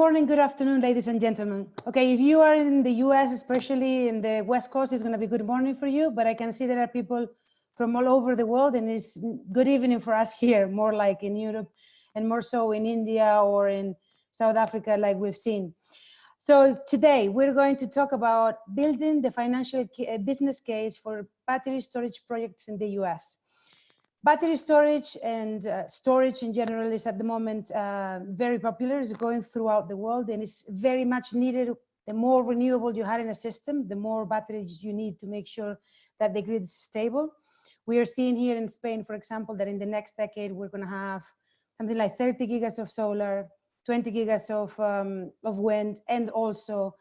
Morning, good afternoon, ladies and gentlemen. Okay, if you are in the US, especially in the West Coast, it's going to be good morning for you, but I can see there are people from all over the world, and it's good evening for us here, more like in Europe and more so in India or in South Africa, like we've seen. So today we're going to talk about building the financial business case for battery storage projects in the US. Battery storage and storage in general is at the moment very popular. It's going throughout the world and it's very much needed. The more renewable you have in a system, the more batteries you need to make sure that the grid is stable. We are seeing here in Spain, for example, that in the next decade, we're going to have something like 30 gigas of solar, 20 gigas of wind, and also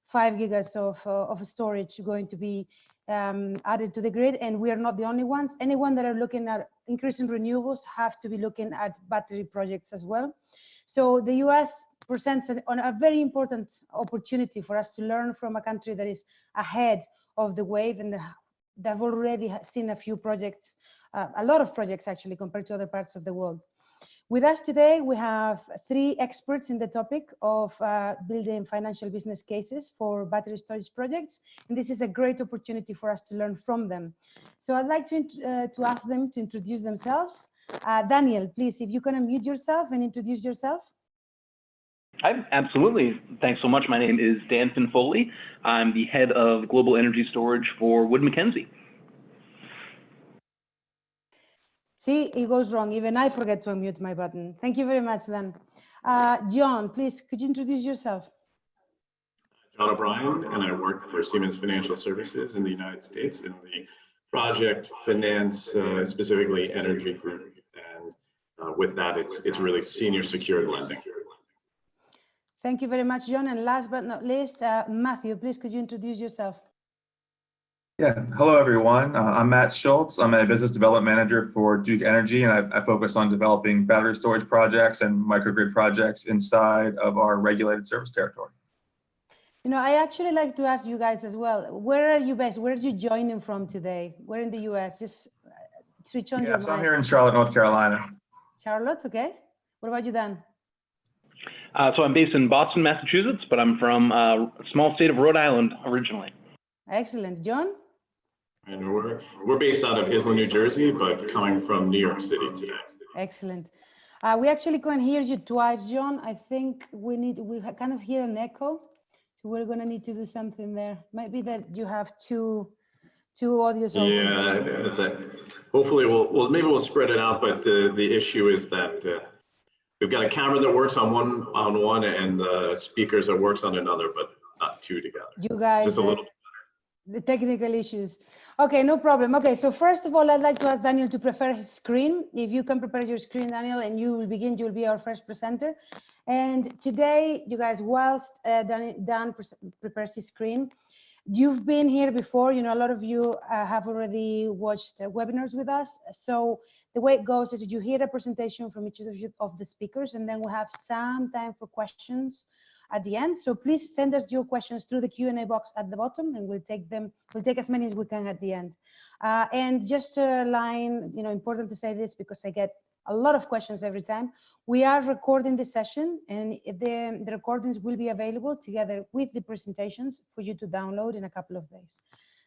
5 gigas of storage going to be added to the grid. And we are not the only ones. Anyone that are looking at increasing renewables have to be looking at battery projects as well. So the US presents a very important opportunity for us to learn from a country that is ahead of the wave, and they've already seen a few projects, a lot of projects actually, compared to other parts of the world. With us today, we have three experts in the topic of building financial business cases for battery storage projects. And this is a great opportunity for us to learn from them. So I'd like to ask them to introduce themselves. Daniel, please, if you can unmute yourself and introduce yourself. Hi, absolutely. Thanks so much. My name is Dan Finfoley. I'm the head of global energy storage for Wood Mackenzie. See, it goes wrong. Even I forget to unmute my button. Thank you very much, Dan. John, please, could you introduce yourself? John O'Brien, and I work for Siemens Financial Services in the United States in the project finance, specifically energy group. And with that, it's really senior secured lending. Thank you very much, John. And last but not least, Matthew, please, could you introduce yourself? Yeah, hello everyone. I'm Matt Schultz. I'm a business development manager for Duke Energy, and I focus on developing battery storage projects and microgrid projects inside of our regulated service territory. You know, I actually like to ask you guys as well, where are you based? Where are you joining from today? Where in the US? Just switch on your mic. So I'm here in Charlotte, North Carolina. Charlotte, okay. What about you, Dan? So I'm based in Boston, Massachusetts, but I'm from a small state of Rhode Island originally. Excellent. John? And we're based out of Island, New Jersey, but coming from New York City today. Excellent. We actually can hear you twice, John. I think we kind of hear an echo, so we're going to need to do something there. Might be that you have two audios. Yeah, that's it. Hopefully maybe we'll spread it out, but the issue is that we've got a camera that works on one and speakers that works on another, but not two together. You guys, just a little. The technical issues. Okay, no problem. Okay, so first of all, I'd like to ask Daniel to prepare his screen. If you can prepare your screen, Daniel, and you will begin, you'll be our first presenter. And today, you guys, whilst Dan prepares his screen, you've been here before. You know, a lot of you have already watched webinars with us. So the way it goes is that you hear a presentation from each of the speakers, and then we have some time for questions at the end. So please send us your questions through the Q&A box at the bottom, and we'll take as many as we can at the end. And just a line, you know, important to say this because I get a lot of questions every time. We are recording the session, and the recordings will be available together with the presentations for you to download in a couple of days.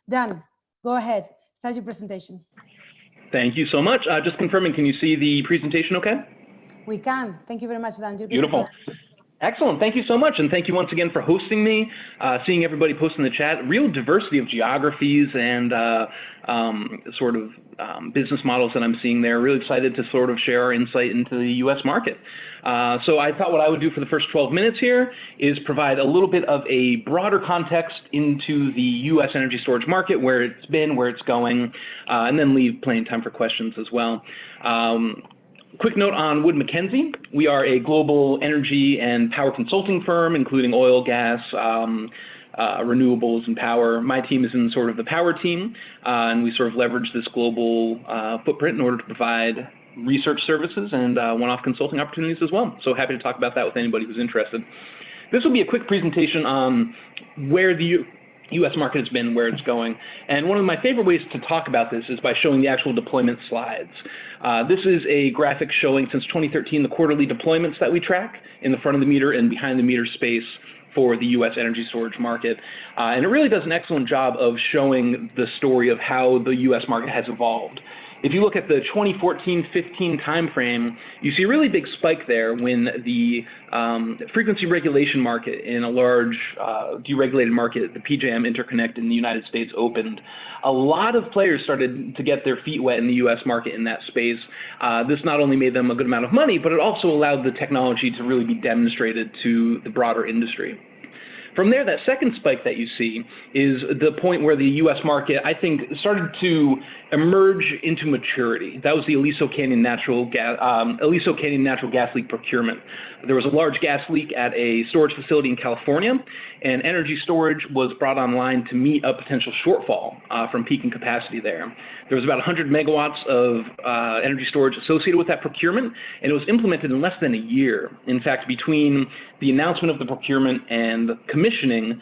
Dan, go ahead, start your presentation. Thank you so much. Just confirming, can you see the presentation okay? We can. Thank you very much, Dan. Beautiful. Excellent. Thank you so much. And thank you once again for hosting me, seeing everybody post in the chat. Real diversity of geographies and business models that I'm seeing there. Really excited to sort of share our insight into the U.S. market. So I thought what I would do for the first 12 minutes here is provide a little bit of a broader context into the U.S. energy storage market, where it's been, where it's going, and then leave plenty of time for questions as well. Quick note on Wood Mackenzie. We are a global energy and power consulting firm, including oil, gas, renewables, and power. My team is in sort of the power team, and we sort of leverage this global footprint in order to provide research services and one-off consulting opportunities as well. So happy to talk about that with anybody who's interested. This will be a quick presentation on where the U.S. market has been, where it's going. And one of my favorite ways to talk about this is by showing the actual deployment slides. This is a graphic showing, since 2013, the quarterly deployments that we track in the front of the meter and behind the meter space for the U.S. energy storage market. And it really does an excellent job of showing the story of how the U.S. market has evolved. If you look at the 2014-15 timeframe, you see a really big spike there when the frequency regulation market in a large deregulated market, the PJM interconnect in the United States, opened. A lot of players started to get their feet wet in the U.S. market in that space. This not only made them a good amount of money, but it also allowed the technology to really be demonstrated to the broader industry. From there, that second spike that you see is the point where the U.S. market, I think, started to emerge into maturity. That was the Aliso Canyon natural gas leak procurement. There was a large gas leak at a storage facility in California, and energy storage was brought online to meet a potential shortfall from peaking capacity there. There was about 100 megawatts of energy storage associated with that procurement, and it was implemented in less than a year. In fact, between the announcement of the procurement and commissioning,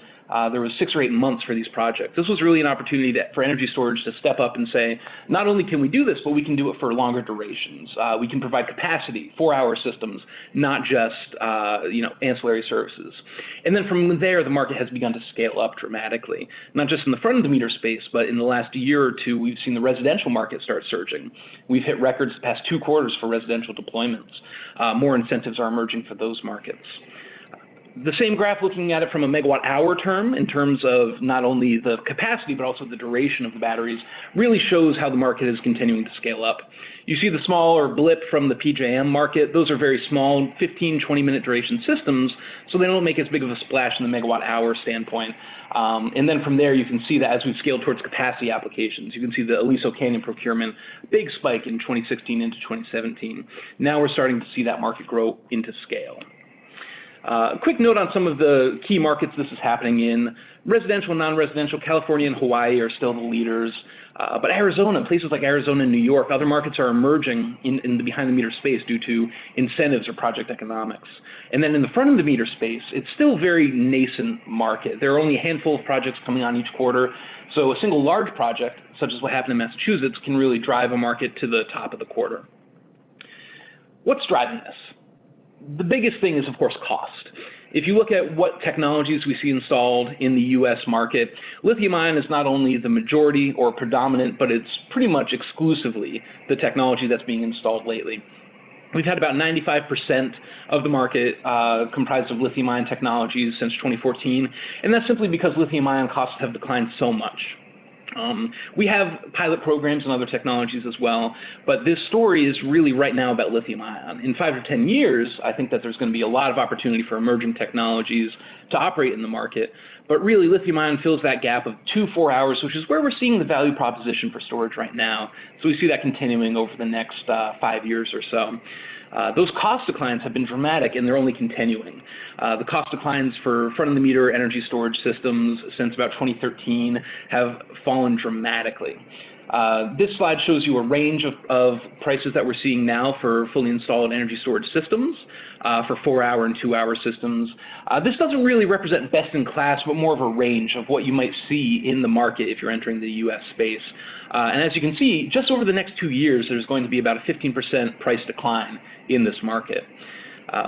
there was 6 or 8 months for these projects. This was really an opportunity for energy storage to step up and say, not only can we do this, but we can do it for longer durations. We can provide capacity, 4-hour systems, not just ancillary services. And then from there, the market has begun to scale up dramatically, not just in the front of the meter space, but in the last year or two, we've seen the residential market start surging. We've hit records the past 2 quarters for residential deployments. More incentives are emerging for those markets. The same graph, looking at it from a megawatt-hour term, in terms of not only the capacity, but also the duration of the batteries, really shows how the market is continuing to scale up. You see the smaller blip from the PJM market. Those are very small, 15, 20-minute duration systems, so they don't make as big of a splash in the megawatt-hour standpoint. And then from there, you can see that as we've scaled towards capacity applications, you can see the Aliso Canyon procurement, big spike in 2016 into 2017. Now we're starting to see that market grow into scale. A quick note on some of the key markets this is happening in. Residential, non-residential, California and Hawaii are still the leaders. But Arizona, places like Arizona and New York, other markets are emerging in the behind-the-meter space due to incentives or project economics. And then in the front-of-the-meter space, it's still a very nascent market. There are only a handful of projects coming on each quarter. So a single large project, such as what happened in Massachusetts, can really drive a market to the top of the quarter. What's driving this? The biggest thing is, of course, cost. If you look at what technologies we see installed in the U.S. market, lithium-ion is not only the majority or predominant, but it's pretty much exclusively the technology that's being installed lately. We've had about 95% of the market comprised of lithium-ion technologies since 2014, and that's simply because lithium-ion costs have declined so much. We have pilot programs and other technologies as well, but this story is really right now about lithium-ion. In 5 or 10 years, I think that there's going to be a lot of opportunity for emerging technologies to operate in the market, but really lithium-ion fills that gap of 2-4 hours, which is where we're seeing the value proposition for storage right now. So we see that continuing over the next 5 years or so. Those cost declines have been dramatic, and they're only continuing. The cost declines for front-of-the-meter energy storage systems since about 2013 have fallen dramatically. This slide shows you a range of prices that we're seeing now for fully installed energy storage systems, for 4-hour and 2-hour systems. This doesn't really represent best in class, but more of a range of what you might see in the market if you're entering the U.S. space. And as you can see, just over the next 2 years, there's going to be about a 15% price decline in this market.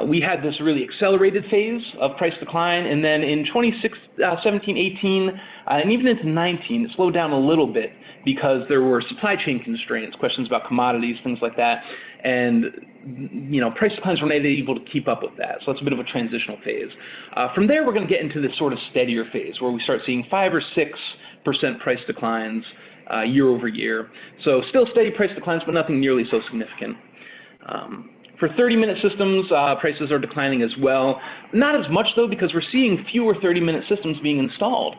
We had this really accelerated phase of price decline, and then in 2017, 18, and even into 19, it slowed down a little bit because there were supply chain constraints, questions about commodities, things like that, and price declines were not able to keep up with that. So it's a bit of a transitional phase. From there, we're going to get into this sort of steadier phase where we start seeing 5 or 6% price declines year over year. So still steady price declines, but nothing nearly so significant. For 30-minute systems, prices are declining as well. Not as much, though, because we're seeing fewer 30-minute systems being installed.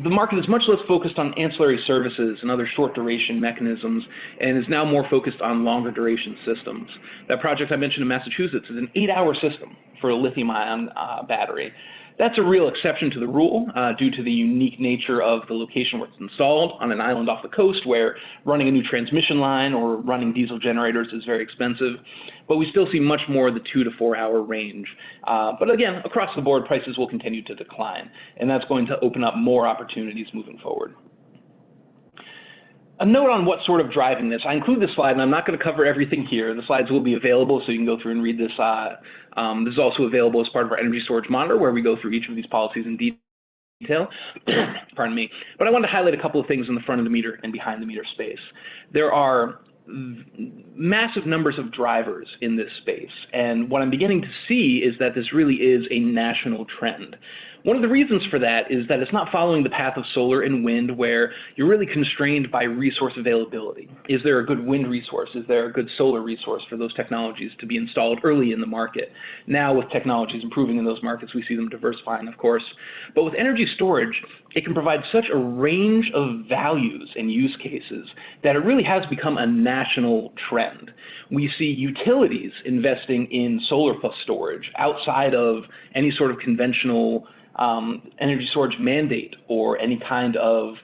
The market is much less focused on ancillary services and other short-duration mechanisms, and is now more focused on longer-duration systems. That project I mentioned in Massachusetts is an 8-hour system. for a lithium-ion battery. That's a real exception to the rule due to the unique nature of the location where it's installed on an island off the coast where running a new transmission line or running diesel generators is very expensive. But we still see much more the 2 to 4 hour range. But again, across the board, prices will continue to decline, and that's going to open up more opportunities moving forward. A note on what's sort of driving this. I include this slide, and I'm not going to cover everything here. The slides will be available, so you can go through and read this. This is also available as part of our energy storage monitor, where we go through each of these policies in detail. Pardon me. But I wanted to highlight a couple of things in the front of the meter and behind the meter space. There are massive numbers of drivers in this space, and what I'm beginning to see is that this really is a national trend. One of the reasons for that is that it's not following the path of solar and wind where you're really constrained by resource availability. Is there a good wind resource? Is there a good solar resource for those technologies to be installed early in the market? Now with technologies improving in those markets, we see them diversifying, of course. But with energy storage, it can provide such a range of values and use cases that it really has become a national trend. We see utilities investing in solar plus storage outside of any sort of conventional energy storage mandate or any kind of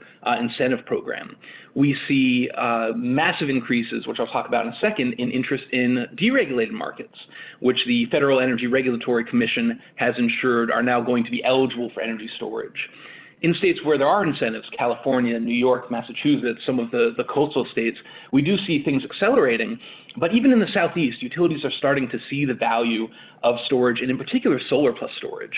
incentive program. We see massive increases, which I'll talk about in a second, in interest in deregulated markets, which the Federal Energy Regulatory Commission has ensured are now going to be eligible for energy storage. In states where there are incentives, California, New York, Massachusetts, some of the coastal states, we do see things accelerating. But even in the Southeast, utilities are starting to see the value of storage, and in particular, solar plus storage.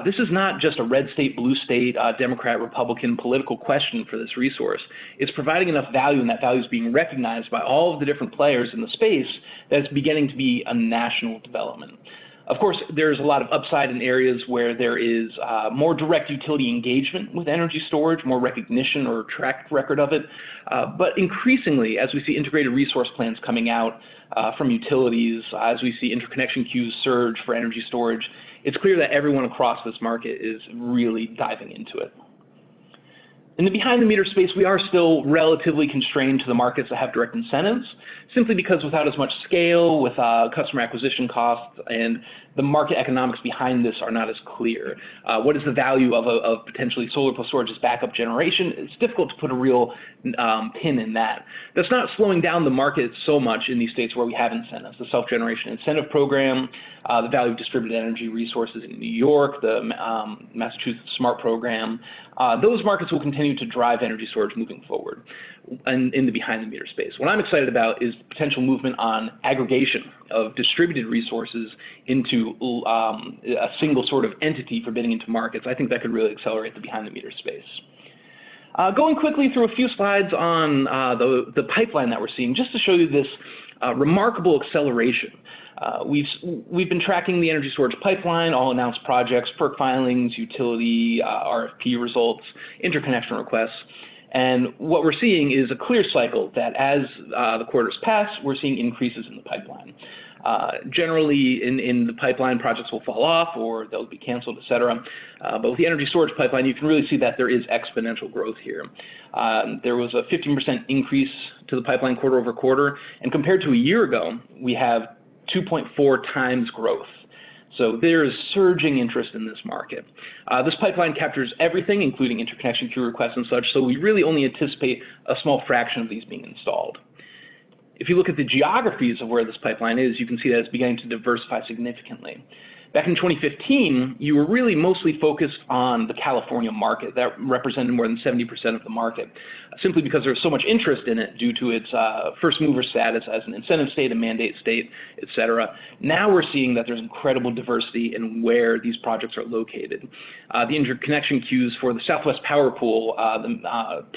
This is not just a red state, blue state, Democrat, Republican political question for this resource. It's providing enough value, and that value is being recognized by all of the different players in the space that it's beginning to be a national development. Of course, there's a lot of upside in areas where there is more direct utility engagement with energy storage, more recognition or track record of it. But increasingly, as we see integrated resource plans coming out from utilities, as we see interconnection queues surge for energy storage, it's clear that everyone across this market is really diving into it. In the behind the meter space, we are still relatively constrained to the markets that have direct incentives, simply because without as much scale, with customer acquisition costs, and the market economics behind this are not as clear. What is the value of potentially solar plus storage as backup generation? It's difficult to put a real pin in that. That's not slowing down the market so much in these states where we have incentives. The self-generation incentive program, the value of distributed energy resources in New York, the Massachusetts SMART program, those markets will continue to drive energy storage moving forward and in the behind the meter space. What I'm excited about is potential movement on aggregation of distributed resources into a single sort of entity for bidding into markets. I think that could really accelerate the behind the meter space. Going quickly through a few slides on the pipeline that we're seeing, just to show you this remarkable acceleration. We've been tracking the energy storage pipeline, all announced projects, FERC filings, utility RFP results, interconnection requests. And what we're seeing is a clear cycle that as the quarters pass, we're seeing increases in the pipeline. Generally, in the pipeline, projects will fall off or they'll be canceled, et cetera. But with the energy storage pipeline, you can really see that there is exponential growth here. There was a 15% increase to the pipeline quarter over quarter. And compared to a year ago, we have 2.4 times growth. So there is surging interest in this market. This pipeline captures everything, including interconnection queue requests and such, so we really only anticipate a small fraction of these being installed. If you look at the geographies of where this pipeline is, you can see that it's beginning to diversify significantly. Back in 2015, you were really mostly focused on the California market. That represented more than 70% of the market, simply because there was so much interest in it due to its first mover status as an incentive state, a mandate state, et cetera. Now we're seeing that there's incredible diversity in where these projects are located. The interconnection queues for the Southwest Power Pool,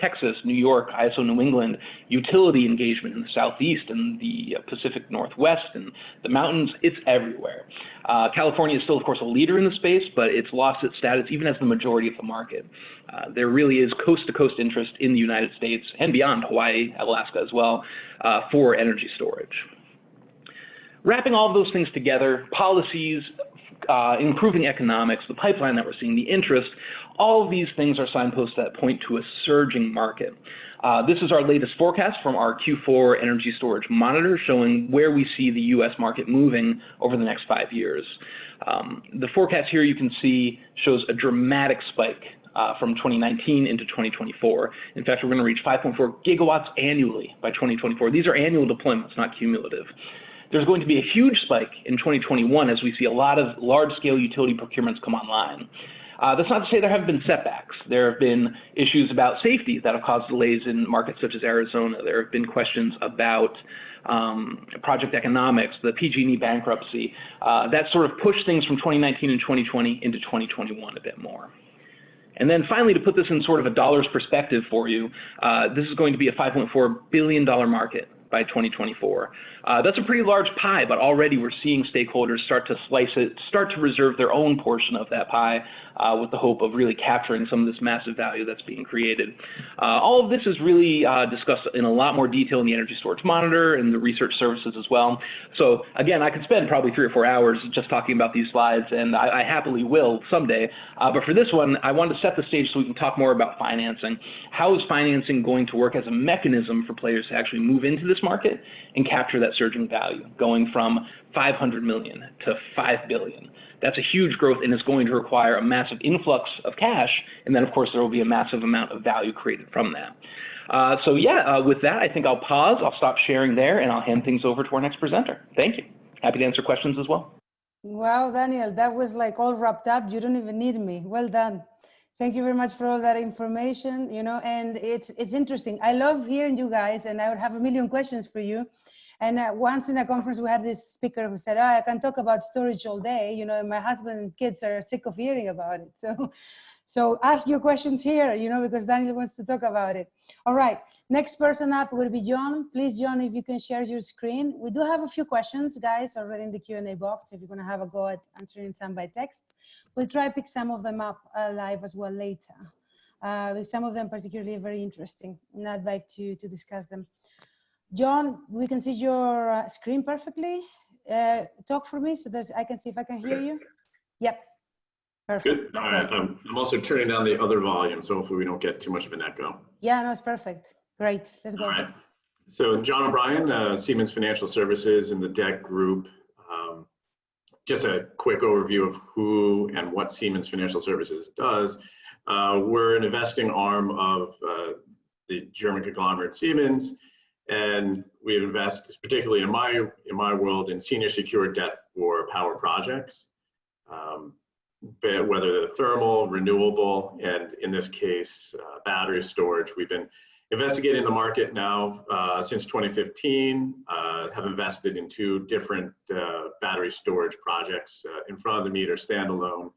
Texas, New York, ISO New England, utility engagement in the Southeast and the Pacific Northwest and the mountains, it's everywhere. California is still, of course, a leader in the space, but it's lost its status even as the majority of the market. There really is coast-to-coast interest in the United States and beyond, Hawaii, Alaska as well, for energy storage. Wrapping all of those things together, policies, improving economics, the pipeline that we're seeing, the interest, all of these things are signposts that point to a surging market. This is our latest forecast from our Q4 energy storage monitor, showing where we see the US market moving over the next 5 years. The forecast here you can see shows a dramatic spike from 2019 into 2024. In fact, we're going to reach 5.4 gigawatts annually by 2024. These are annual deployments, not cumulative. There's going to be a huge spike in 2021 as we see a lot of large-scale utility procurements come online. That's not to say there haven't been setbacks. There have been issues about safety that have caused delays in markets such as Arizona. There have been questions about project economics, the PG&E bankruptcy. That sort of pushed things from 2019 and 2020 into 2021 a bit more. And then finally, to put this in sort of a dollars perspective for you, this is going to be a $5.4 billion market by 2024. That's a pretty large pie, but already we're seeing stakeholders start to slice it, start to reserve their own portion of that pie with the hope of really capturing some of this massive value that's being created. All of this is really discussed in a lot more detail in the Energy Storage Monitor and the research services as well. So again, I could spend probably 3 or 4 hours just talking about these slides, and I happily will someday. But for this one, I wanted to set the stage so we can talk more about financing. How is financing going to work as a mechanism for players to actually move into this market and capture that surging value, going from 500 million to 5 billion. That's a huge growth, and it's going to require a massive influx of cash, and then of course there will be a massive amount of value created from that. With that, I think I'll pause, I'll stop sharing there, and I'll hand things over to our next presenter. Thank you. Happy to answer questions as well. Wow, Daniel, that was like all wrapped up. You don't even need me. Well done. Thank you very much for all that information, and it's interesting. I love hearing you guys, and I would have a million questions for you. And once in a conference, we had this speaker who said, I can talk about storage all day, and my husband and kids are sick of hearing about it. So ask your questions here, because Daniel wants to talk about it. All right, next person up will be John. Please, John, if you can share your screen. We do have a few questions, guys, already in the Q&A box, if you're going to have a go at answering some by text. We'll try to pick some of them up live as well later. Some of them particularly very interesting, and I'd like to discuss them. John, we can see your screen perfectly. Talk for me so that I can see if I can hear you. Yep, perfect. Good. All right. I'm also turning down the other volume, so hopefully we don't get too much of an echo. Yeah, no, it's perfect. Great. Let's go. All right. So John O'Brien, Siemens Financial Services in the DEC group. Just a quick overview of who and what Siemens Financial Services does. We're an investing arm of the German conglomerate Siemens. And we invest, particularly in my world, in senior secured debt for power projects, whether they're thermal, renewable, and in this case, battery storage. We've been investigating the market now since 2015, have invested in 2 different battery storage projects, in front of the meter, standalone,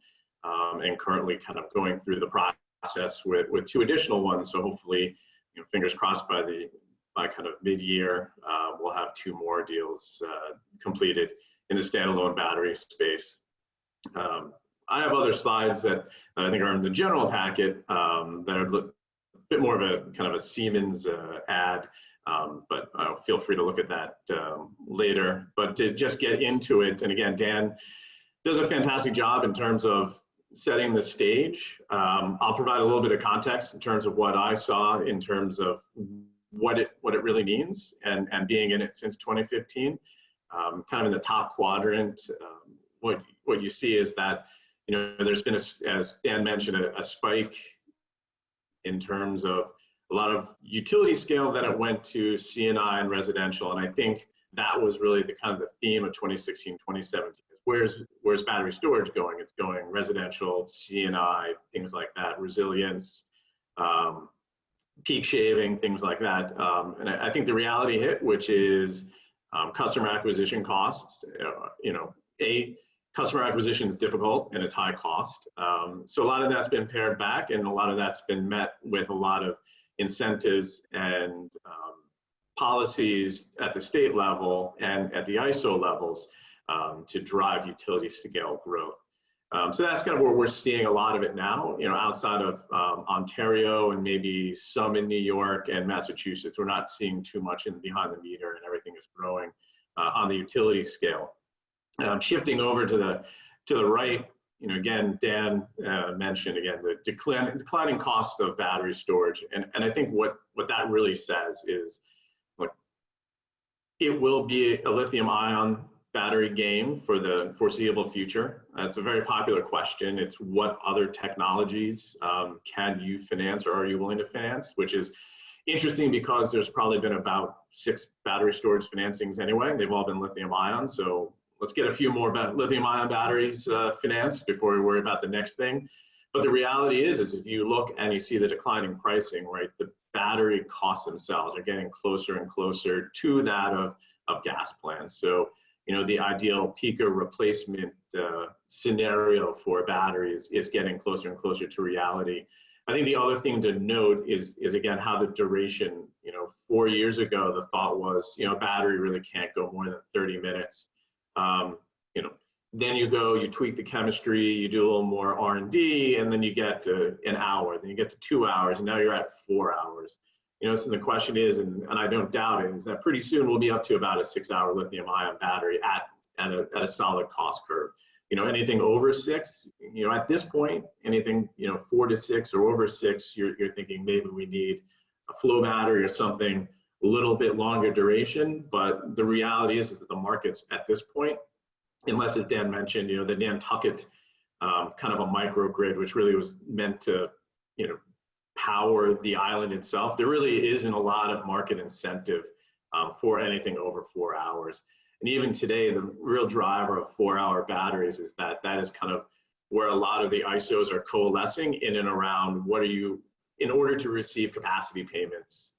and currently kind of going through the process with 2 additional ones. So hopefully, fingers crossed by kind of mid-year, we'll have 2 more deals completed in the standalone battery space. I have other slides that I think are in the general packet that are a bit more of a kind of a Siemens ad, but feel free to look at that later. But to just get into it, and again, Dan does a fantastic job in terms of setting the stage. I'll provide a little bit of context in terms of what I saw in terms of what it really means, and being in it since 2015, kind of in the top quadrant. What you see is that there's been, as Dan mentioned, a spike in terms of a lot of utility scale. Then it went to C&I and residential, and I think that was really the kind of the theme of 2016, 2017. Where's battery storage going? It's going residential, C&I, things like that, resilience. Peak shaving, things like that. And I think the reality hit, which is customer acquisition costs. Customer acquisition is difficult and it's high cost. So a lot of that's been pared back, and a lot of that's been met with a lot of incentives and policies at the state level and at the ISO levels to drive utility scale growth. So that's kind of where we're seeing a lot of it now, outside of Ontario and maybe some in New York and Massachusetts. We're not seeing too much in behind the meter, and everything is growing on the utility scale. Shifting over to to the right, again, Dan mentioned again the declining cost of battery storage, and I think what that really says is, look, it will be a lithium-ion battery game for the foreseeable future. It's a very popular question. It's what other technologies can you finance or are you willing to finance, which is interesting because there's probably been about 6 battery storage financings anyway. They've all been lithium-ion, so let's get a few more lithium-ion batteries financed before we worry about the next thing. But the reality is if you look and you see the declining pricing, right, the battery costs themselves are getting closer and closer to that of gas plants. So, the ideal peaker replacement scenario for batteries is getting closer and closer to reality. I think the other thing to note is again, how the duration, 4 years ago, the thought was, a battery really can't go more than 30 minutes. Then you tweak the chemistry, you do a little more R&D, and then you get to an hour, then you get to 2 hours, and now you're at 4 hours. So the question is, and I don't doubt it, is that pretty soon we'll be up to about a 6-hour lithium-ion battery at a solid cost curve. Anything over 6, at this point, anything 4 to 6 or over 6, you're thinking maybe we need a flow battery or something a little bit longer duration. But the reality is that the markets at this point, unless, as Dan mentioned, the Nantucket kind of a microgrid, which really was meant to, power the island itself, there really isn't a lot of market incentive for anything over 4 hours. And even today, the real driver of 4-hour batteries is that is kind of where a lot of the ISOs are coalescing in and around what are you, in order to receive capacity payments,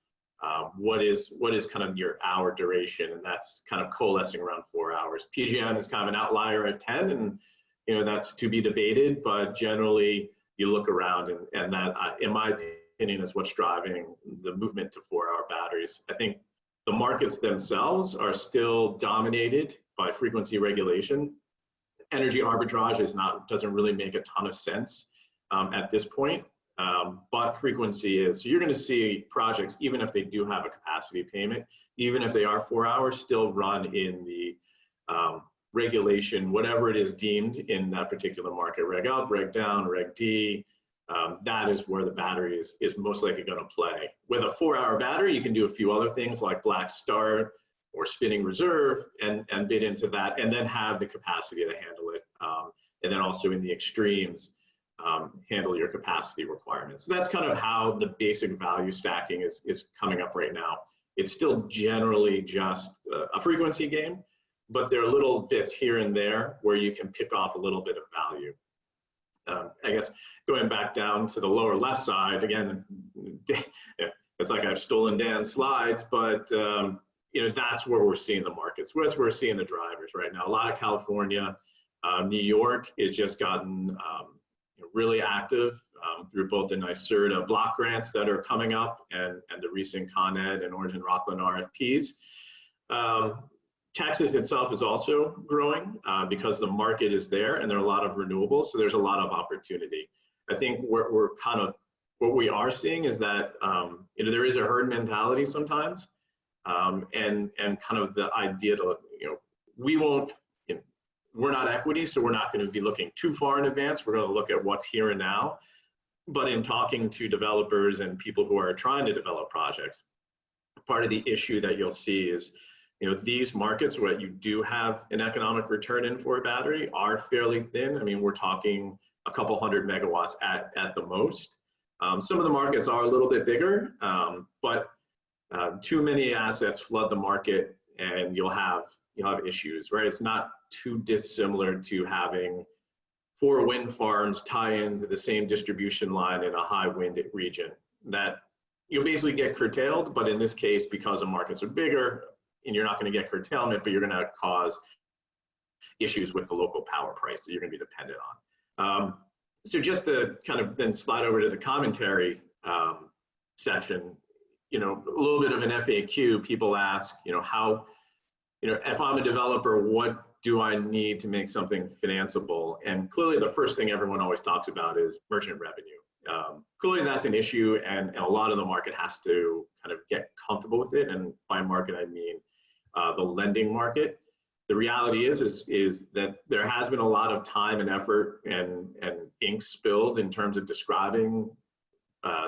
what is kind of your hour duration, and that's kind of coalescing around 4 hours. PGN is kind of an outlier at 10, and that's to be debated, but generally you look around and that, in my opinion, is what's driving the movement to 4-hour batteries. I think the markets themselves are still dominated by frequency regulation. Energy arbitrage doesn't really make a ton of sense at this point, but frequency is. So you're going to see projects, even if they do have a capacity payment, even if they are 4 hours, still run in the regulation, whatever it is deemed in that particular market, reg up, reg down, reg D. That is where the battery is most likely going to play. With a 4-hour battery, you can do a few other things like black start or spinning reserve and bid into that, and then have the capacity to handle it. And then also in the extremes, handle your capacity requirements. So that's kind of how the basic value stacking is coming up right now. It's still generally just a frequency game, but there are little bits here and there where you can pick off a little bit of value. I guess going back down to the lower left side, again, it's like I've stolen Dan's slides, but that's where we're seeing the markets. That's where we're seeing the drivers right now. A lot of California, New York has just gotten really active through both the NYSERDA block grants that are coming up and the recent Con Ed and Orange and Rockland RFPs. Texas itself is also growing because the market is there and there are a lot of renewables, so there's a lot of opportunity. I think what we are seeing is that there is a herd mentality sometimes, and kind of the idea to we're not equity, so we're not going to be looking too far in advance. We're going to look at what's here and now. But in talking to developers and people who are trying to develop projects, part of the issue that you'll see is these markets where you do have an economic return in for a battery are fairly thin. I mean, we're talking a couple 100 megawatts at the most. Some of the markets are a little bit bigger, but too many assets flood the market and you'll have issues, right? It's not too dissimilar to having 4 wind farms tie into the same distribution line in a high wind region. That you'll basically get curtailed, but in this case, because the markets are bigger, and you're not going to get curtailment, but you're going to cause issues with the local power price that you're going to be dependent on. So just to kind of then slide over to the commentary section, a little bit of an FAQ. People ask, how, if I'm a developer, what do I need to make something financeable? And clearly, the first thing everyone always talks about is merchant revenue. Clearly, that's an issue, and a lot of the market has to kind of get comfortable with it. And by market, I mean the lending market. the reality is that there has been a lot of time and effort and ink spilled in terms of describing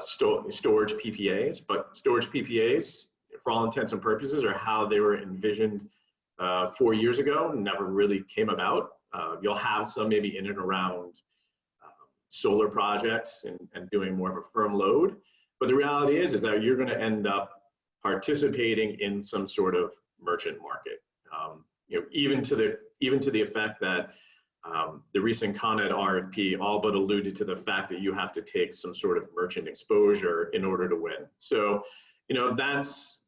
storage PPAs, but storage PPAs, for all intents and purposes, are how they were envisioned 4 years ago, never really came about. You'll have some maybe in and around solar projects and doing more of a firm load, but the reality is that you're going to end up participating in some sort of merchant market. Even to the effect that the recent Con Ed RFP all but alluded to the fact that you have to take some sort of merchant exposure in order to win. So, that's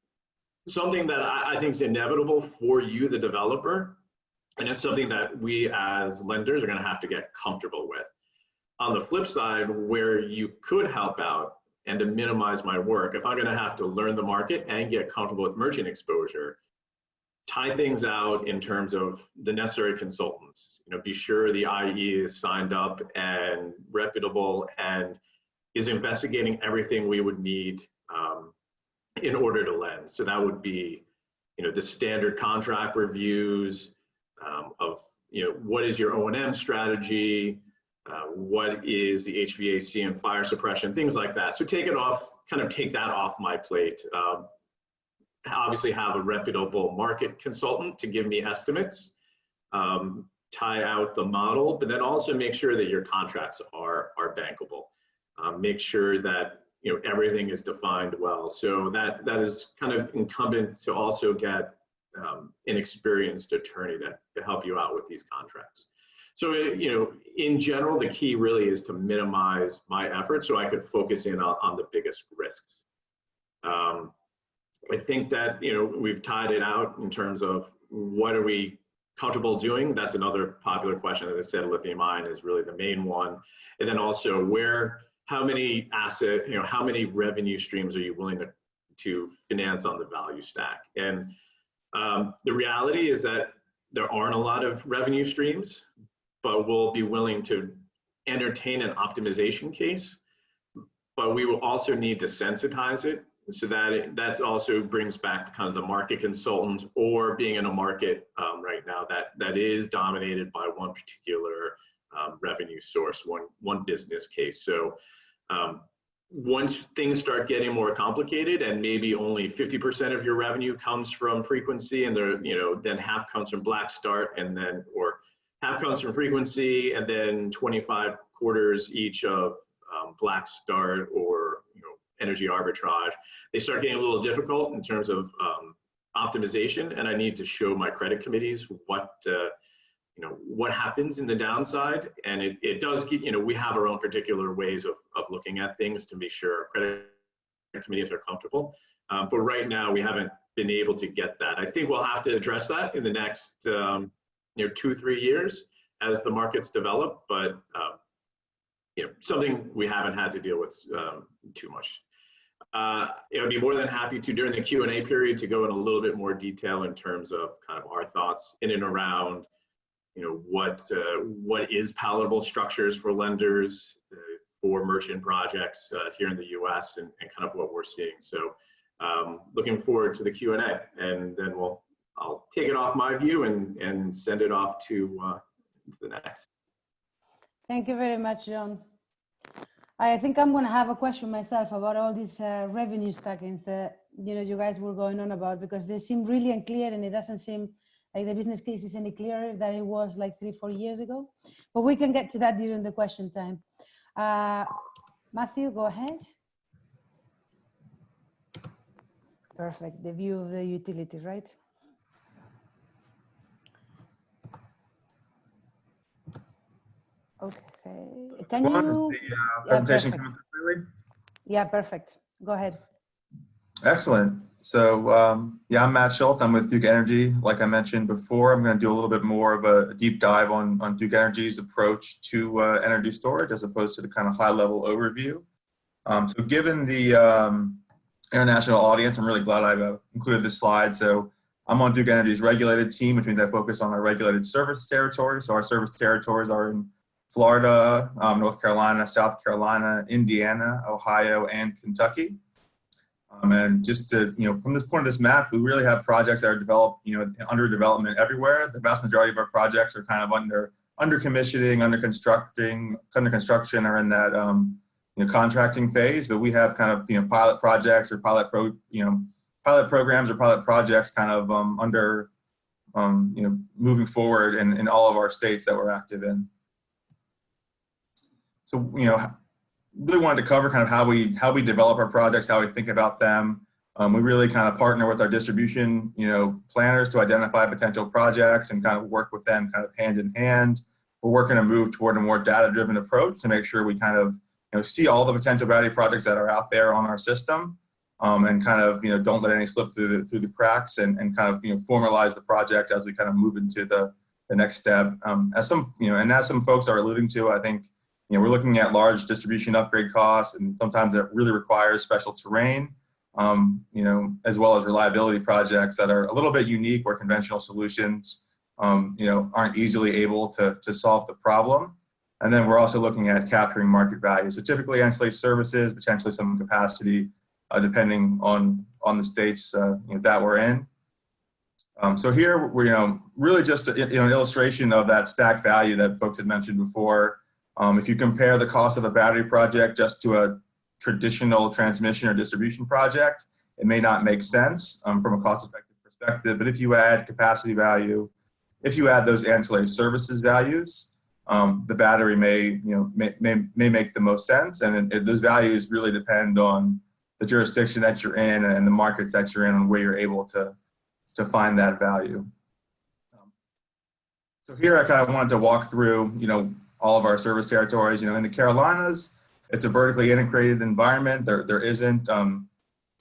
something that I think is inevitable for you, the developer, and it's something that we as lenders are going to have to get comfortable with. On the flip side, where you could help out and to minimize my work, if I'm going to have to learn the market and get comfortable with merchant exposure, tie things out in terms of the necessary consultants. Be sure the IE is signed up and reputable and is investigating everything we would need in order to lend. So that would be, the standard contract reviews of, what is your O&M strategy, what is the HVAC and fire suppression, things like that. So take that off my plate. Obviously have a reputable market consultant to give me estimates, tie out the model, but then also make sure that your contracts are bankable. Make sure that everything is defined well. So that is kind of incumbent to also get an experienced attorney to help you out with these contracts. So in general, the key really is to minimize my effort so I could focus in on the biggest risks. I think that, we've tied it out in terms of what are we comfortable doing. That's another popular question. As I said, lithium ion is really the main one. And then also how many how many revenue streams are you willing to finance on the value stack? And the reality is that there aren't a lot of revenue streams, but we'll be willing to entertain an optimization case, but we will also need to sensitize it. So that also brings back to kind of the market consultant, or being in a market right now that is dominated by one particular revenue source, one business case. So once things start getting more complicated and maybe only 50% of your revenue comes from frequency, and then half comes from black start, or half comes from frequency, and then 25 quarters each of black start or energy arbitrage, they start getting a little difficult in terms of optimization, and I need to show my credit committees what happens in the downside. And it does get, we have our own particular ways of looking at things to make sure our credit committees are comfortable. But right now we haven't been able to get that. I think we'll have to address that in the next 2-3 years as the markets develop, but something we haven't had to deal with too much. I'd be more than happy to, during the Q&A period, to go in a little bit more detail in terms of kind of our thoughts in and around, what is palatable structures for lenders for merchant projects here in the U.S. and kind of what we're seeing. So looking forward to the Q&A, and then I'll take it off my view and send it off to the next. Thank you very much, John. I think I'm going to have a question myself about all these revenue stackings that you guys were going on about, because they seem really unclear, and it doesn't seem like the business case is any clearer than it was like 3-4 years ago. But we can get to that during the question time. Matthew, go ahead. Perfect. The view of the utility, right? Okay. Can you? Is the presentation coming through clearly? Yeah, perfect. Go ahead. Excellent. So I'm Matt Schultz. I'm with Duke Energy. Like I mentioned before, I'm going to do a little bit more of a deep dive on Duke Energy's approach to energy storage, as opposed to the kind of high-level overview. So given the international audience, I'm really glad I've included this slide. So I'm on Duke Energy's regulated team, which means I focus on our regulated service territory. So our service territories are in Florida, North Carolina, South Carolina, Indiana, Ohio, and Kentucky. And just to, from this point of this map, we really have projects that are developed, under development everywhere. The vast majority of our projects are kind of under commissioning, under construction, or in that contracting phase. But we have kind of pilot projects or pilot programs or pilot projects kind of under moving forward in all of our states that we're active in. So really wanted to cover kind of how we develop our projects, how we think about them. We really kind of partner with our distribution planners to identify potential projects and kind of work with them kind of hand in hand. We're working to move toward a more data-driven approach to make sure we kind of see all the potential battery projects that are out there on our system, and kind of don't let any slip through the cracks, and kind of formalize the projects as we kind of move into the next step. As some folks are alluding to, I think we're looking at large distribution upgrade costs, and sometimes it really requires special terrain, as well as reliability projects that are a little bit unique, where conventional solutions aren't easily able to solve the problem. And then we're also looking at capturing market value. So typically ancillary services, potentially some capacity, depending on the states that we're in. So here we're really just an illustration of that stack value that folks had mentioned before. If you compare the cost of a battery project just to a traditional transmission or distribution project, it may not make sense from a cost-effective perspective. But if you add capacity value, if you add those ancillary services values, the battery may make the most sense. And those values really depend on the jurisdiction that you're in and the markets that you're in, and where you're able to find that value. So here I kind of wanted to walk through, all of our service territories. In the Carolinas, it's a vertically integrated environment. There isn't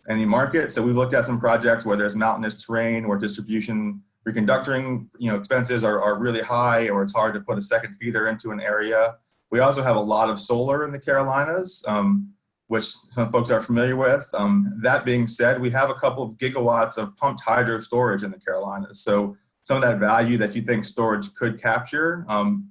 any market. So we've looked at some projects where there's mountainous terrain, where distribution reconductoring expenses are really high, or it's hard to put a second feeder into an area. We also have a lot of solar in the Carolinas, which some folks are familiar with. That being said, we have a couple of gigawatts of pumped hydro storage in the Carolinas. So some of that value that you think storage could capture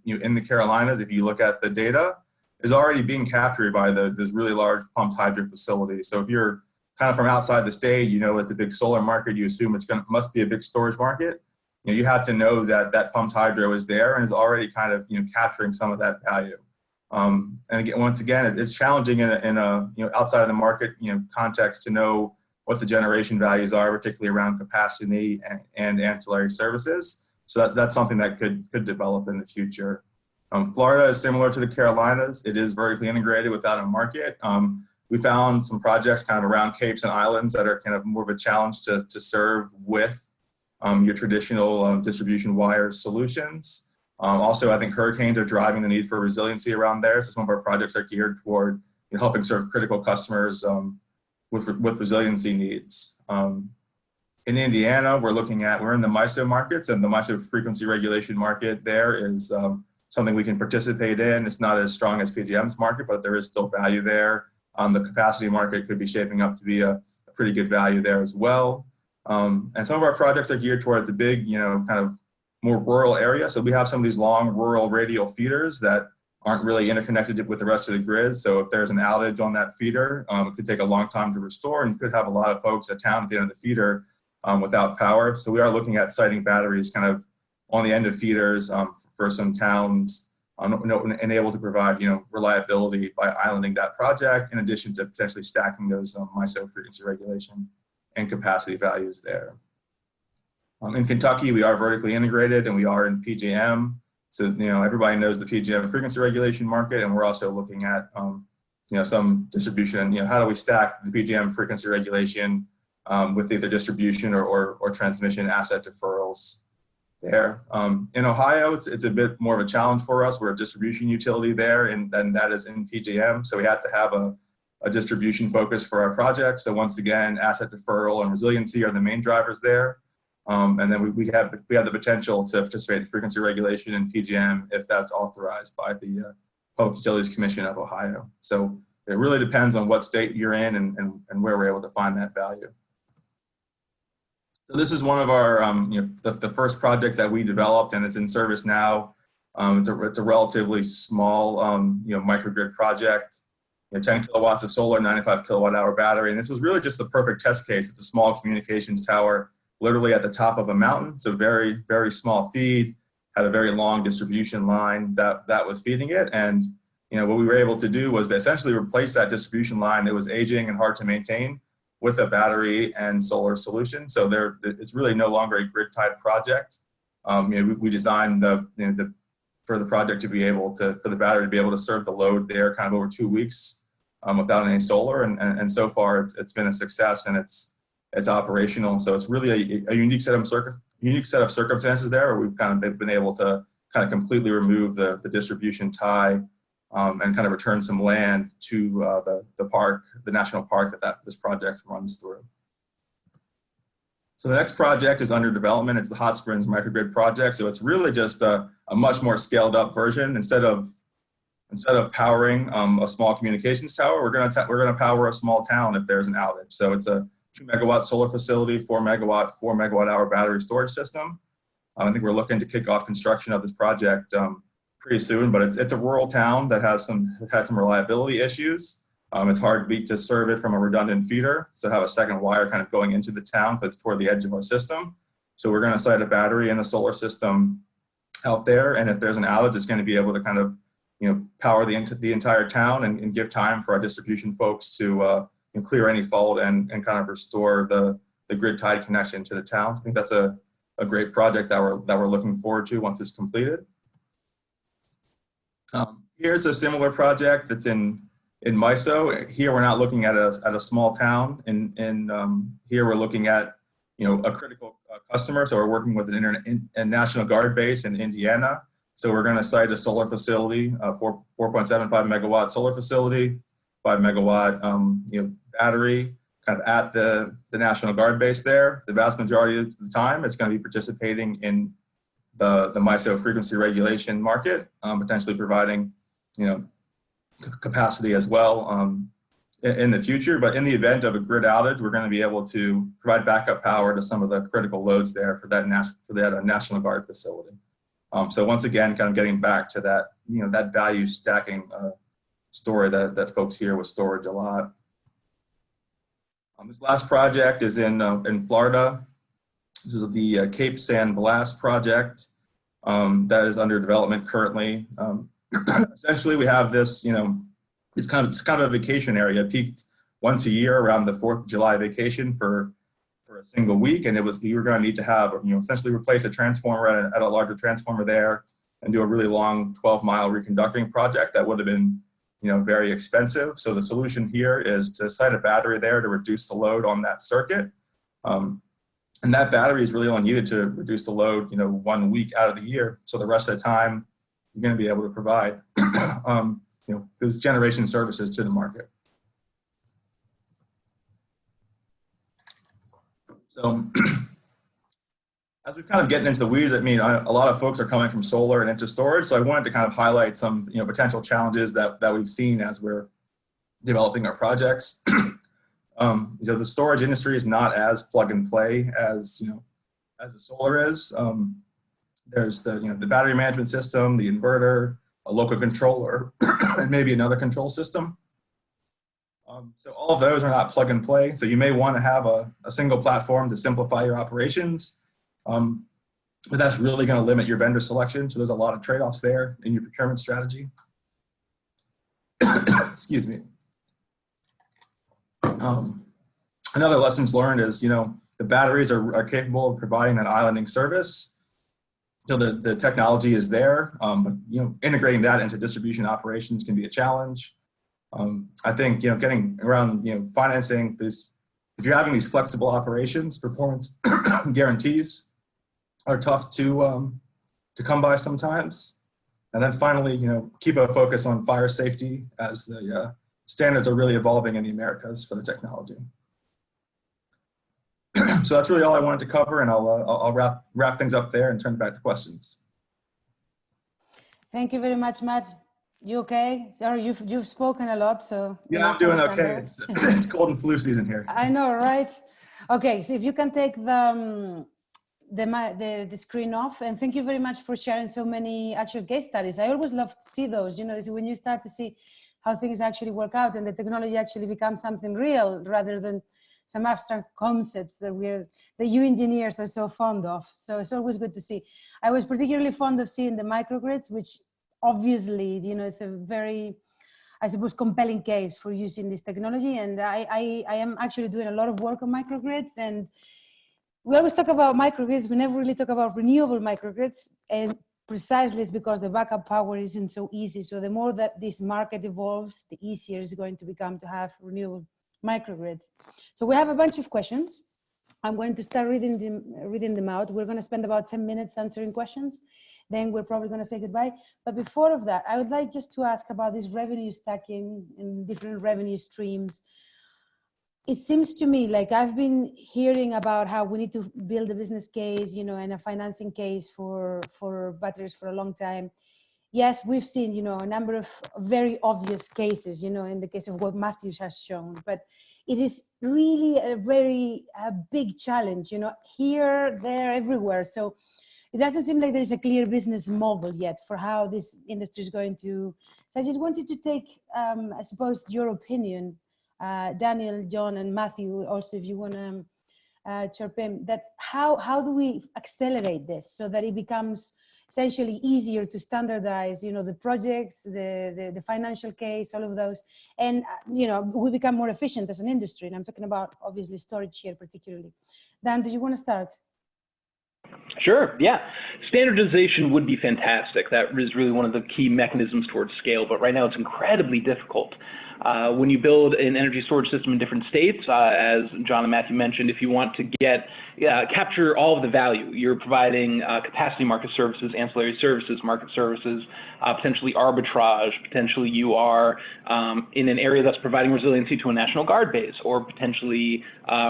in the Carolinas, if you look at the data, is already being captured by those really large pumped hydro facilities. So if you're kind of from outside the state, it's a big solar market, you assume must be a big storage market. You have to know that pumped hydro is there and is already kind of capturing some of that value. And again, once again, it's challenging in a outside of the market context to know what the generation values are, particularly around capacity and ancillary services. So that's something that could develop in the future. Florida is similar to the Carolinas. It is vertically integrated without a market. We found some projects kind of around capes and islands that are kind of more of a challenge to serve with your traditional distribution wire solutions. Also, I think hurricanes are driving the need for resiliency around there. So some of our projects are geared toward helping serve critical customers with resiliency needs. In Indiana, we're in the MISO markets, and the MISO frequency regulation market there is something we can participate in. It's not as strong as PJM's market, but there is still value there. The capacity market could be shaping up to be a pretty good value there as well. And some of our projects are geared towards a big, kind of more rural area. So we have some of these long rural radial feeders that aren't really interconnected with the rest of the grid. So if there's an outage on that feeder, it could take a long time to restore, and you could have a lot of folks at town at the end of the feeder without power. So we are looking at siting batteries kind of on the end of feeders for some towns, and able to provide reliability by islanding that project, in addition to potentially stacking those MISO frequency regulation and capacity values there. In Kentucky, we are vertically integrated, and we are in PJM. So everybody knows the PJM frequency regulation market, and we're also looking at some distribution. How do we stack the PJM frequency regulation with either distribution or transmission asset deferrals there. In Ohio, it's a bit more of a challenge for us. We're a distribution utility there, and then that is in PJM. So we have to have a distribution focus for our project. So once again, asset deferral and resiliency are the main drivers there. And then we have the potential to participate in frequency regulation in PJM if that's authorized by the Public Utilities Commission of Ohio. So it really depends on what state you're in and where we're able to find that value. So this is one of our, the first project that we developed, and it's in service now. It's a relatively small, microgrid project. 10 kilowatts of solar, 95 kilowatt hour battery. And this was really just the perfect test case. It's a small communications tower, literally at the top of a mountain. It's a very, very small feed, had a very long distribution line that was feeding it. And what we were able to do was essentially replace that distribution line. It was aging and hard to maintain with a battery and solar solution. So it's really no longer a grid-tied project. We designed for the project to be able to, for the battery to be able to serve the load there kind of over 2 weeks without any solar. And so far it's been a success, and it's operational. So it's really a unique set of circumstances there, where we've kind of been able to kind of completely remove the distribution tie and kind of return some land to the park, the national park that this project runs through. So the next project is under development. It's the Hot Springs Microgrid project. So it's really just a much more scaled up version. Instead of powering a small communications tower, we're going to power a small town if there's an outage. So it's a 2 megawatt solar facility, 4 megawatt hour battery storage system. I think we're looking to kick off construction of this project pretty soon, but it's a rural town that had some reliability issues. It's hard to serve it from a redundant feeder, so have a second wire kind of going into the town because it's toward the edge of our system. So we're going to site a battery and a solar system out there, and if there's an outage, it's going to be able to kind of power the entire town and give time for our distribution folks to clear any fault and kind of restore the grid tied connection to the town. I think that's a great project that we're looking forward to once it's completed. Here's a similar project that's in MISO. Here we're not looking at a small town. Here we're looking at a critical customer. So we're working with a National Guard base in Indiana. So we're going to site a solar facility, 4.75 megawatt solar facility, 5 megawatt battery, kind of at the National Guard base there. The vast majority of the time, it's going to be participating in the MISO frequency regulation market, potentially providing capacity as well in the future. But in the event of a grid outage, we're going to be able to provide backup power to some of the critical loads there for that National Guard facility. So once again, kind of getting back to that that value stacking story that folks hear with storage a lot. This last project is in Florida. This is the Cape San Blas project that is under development currently. Essentially, we have this, it's kind of a vacation area, peaked once a year around the 4th of July vacation for a single week, and we were going to need to have, essentially replace a transformer at a larger transformer there and do a really long 12-mile reconducting project that would have been, very expensive. So the solution here is to site a battery there to reduce the load on that circuit. And that battery is really only needed to reduce the load, 1 week out of the year. So the rest of the time, you're going to be able to provide, those generation services to the market. So as we're kind of getting into the weeds, a lot of folks are coming from solar and into storage. So I wanted to kind of highlight some, potential challenges that we've seen as we're developing our projects. The storage industry is not as plug and play as the solar is. There's the battery management system, the inverter, a local controller, and maybe another control system. So all of those are not plug and play. So you may want to have a single platform to simplify your operations, but that's really going to limit your vendor selection. So there's a lot of trade-offs there in your procurement strategy. Excuse me. Another lessons learned is, the batteries are capable of providing that islanding service. So the technology is there, but integrating that into distribution operations can be a challenge. I think getting around financing this, if you're having these flexible operations, performance guarantees are tough to come by sometimes. And then finally, keep a focus on fire safety as the standards are really evolving in the Americas for the technology. So that's really all I wanted to cover, and I'll wrap things up there and turn it back to questions. Thank you very much, Matt. You okay? Or you've spoken a lot, so yeah, I'm doing okay. It's cold and flu season here. I know, right? Okay, so if you can take the screen off, and thank you very much for sharing so many actual case studies. I always love to see those. When you start to see how things actually work out and the technology actually becomes something real rather than some abstract concepts that you engineers are so fond of. So it's always good to see. I was particularly fond of seeing the microgrids, which obviously, you know, it's a very, I suppose, compelling case for using this technology. And I am actually doing a lot of work on microgrids, and we always talk about microgrids. We never really talk about renewable microgrids, and precisely it's because the backup power isn't so easy. So the more that this market evolves, the easier it's going to become to have renewable microgrids. So we have a bunch of questions. I'm going to start reading them out. We're going to spend about 10 minutes answering questions. Then we're probably going to say goodbye. But before of that, I would like just to ask about this revenue stacking and different revenue streams. It seems to me like I've been hearing about how we need to build a business case, you know, and a financing case for batteries for a long time. Yes, we've seen, you know, a number of very obvious cases, you know, in the case of what Matthews has shown, but it is really a very big challenge, you know, here, there, everywhere. So it doesn't seem like there's a clear business model yet for how this industry is going to. So I just wanted to take, I suppose, your opinion, Daniel, John, and Matthew, also, if you want to chirp in, that how do we accelerate this so that it becomes essentially easier to standardize, you know, the projects, the financial case, all of those, and you know, we become more efficient as an industry. And I'm talking about obviously storage here particularly. Dan, do you want to start? Sure, yeah. Standardization would be fantastic. That is really one of the key mechanisms towards scale, but right now it's incredibly difficult. When you build an energy storage system in different states, as John and Matthew mentioned, if you want to capture all of the value, you're providing capacity market services, ancillary services, market services, potentially arbitrage, potentially you are in an area that's providing resiliency to a National Guard base, or potentially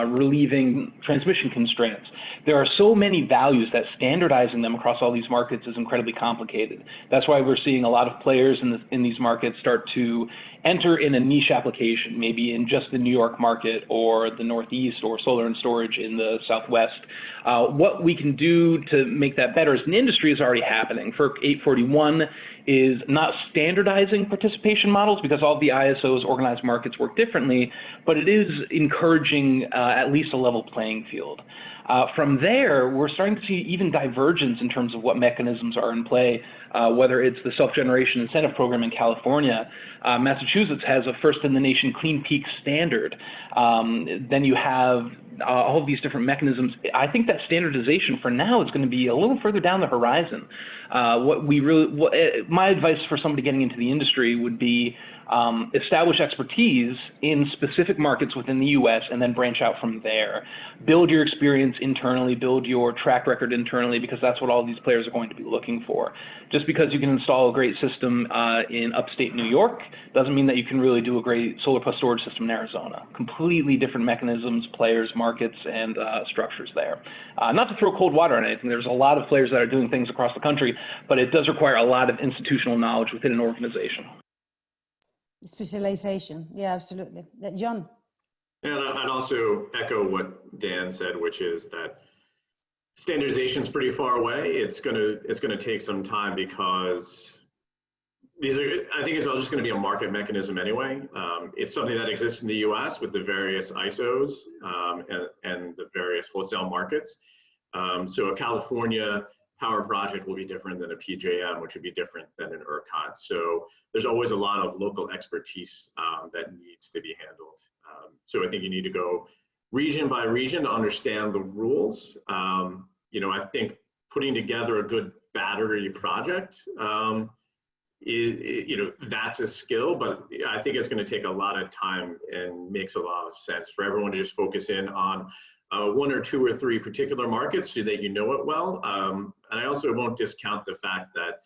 relieving transmission constraints. There are so many values that standardizing them across all these markets is incredibly complicated. That's why we're seeing a lot of players in these markets start to enter in a niche application, maybe in just the New York market or the Northeast, or solar and storage in the Southwest. What we can do to make that better as an industry is already happening. FERC 841 is not standardizing participation models because all of the ISOs, organized markets, work differently, but it is encouraging at least a level playing field. From there, we're starting to see even divergence in terms of what mechanisms are in play, whether it's the self-generation incentive program in California. Massachusetts has a first-in-the-nation Clean Peak standard. Then you have all of these different mechanisms. I think that standardization for now is going to be a little further down the horizon. My advice for somebody getting into the industry would be establish expertise in specific markets within the US and then branch out from there. Build your experience internally, build your track record internally, because that's what all these players are going to be looking for. Just because you can install a great system in upstate New York doesn't mean that you can really do a great solar plus storage system in Arizona. Completely different mechanisms, players, markets, and structures there. Not to throw cold water on anything, there's a lot of players that are doing things across the country, but it does require a lot of institutional knowledge within an organization. Specialization, yeah, absolutely. John? And I'd also echo what Dan said, which is that standardization is pretty far away. It's gonna take some time because I think it's all just going to be a market mechanism anyway. It's something that exists in the US with the various ISOs and the various wholesale markets. So a California power project will be different than a PJM, which would be different than an ERCOT. So there's always a lot of local expertise that needs to be handled. So I think you need to go region by region to understand the rules. You know, I think putting together a good battery project you know, that's a skill, but I think it's going to take a lot of time and makes a lot of sense for everyone to just focus in on one or two or three particular markets so that you know it well. And I also won't discount the fact that